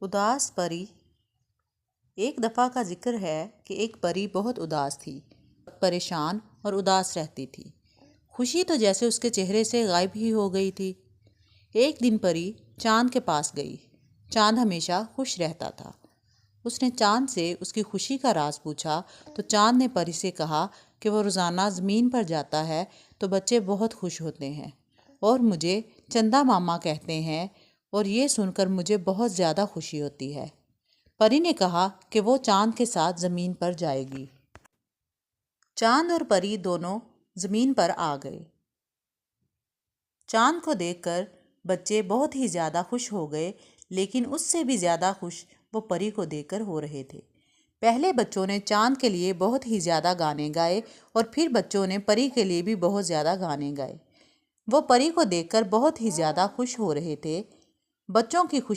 اداس پری۔ ایک دفعہ کا ذکر ہے کہ ایک پری بہت اداس تھی، پریشان اور اداس رہتی تھی۔ خوشی تو جیسے اس کے چہرے سے غائب ہی ہو گئی تھی۔ ایک دن پری چاند کے پاس گئی۔ چاند ہمیشہ خوش رہتا تھا۔ اس نے چاند سے اس کی خوشی کا راز پوچھا تو چاند نے پری سے کہا کہ وہ روزانہ زمین پر جاتا ہے تو بچے بہت خوش ہوتے ہیں اور مجھے چندا ماما کہتے ہیں اور یہ سن کر مجھے بہت زیادہ خوشی ہوتی ہے۔ پری نے کہا کہ وہ چاند کے ساتھ زمین پر جائے گی۔ چاند اور پری دونوں زمین پر آ گئے۔ چاند کو دیکھ کر بچے بہت ہی زیادہ خوش ہو گئے، لیکن اس سے بھی زیادہ خوش وہ پری کو دیکھ کر ہو رہے تھے۔ پہلے بچوں نے چاند کے لیے بہت ہی زیادہ گانے گائے اور پھر بچوں نے پری کے لیے بھی بہت زیادہ گانے گائے۔ وہ پری کو دیکھ کر بہت ہی زیادہ خوش ہو رہے تھے۔ بچوں کی خوشی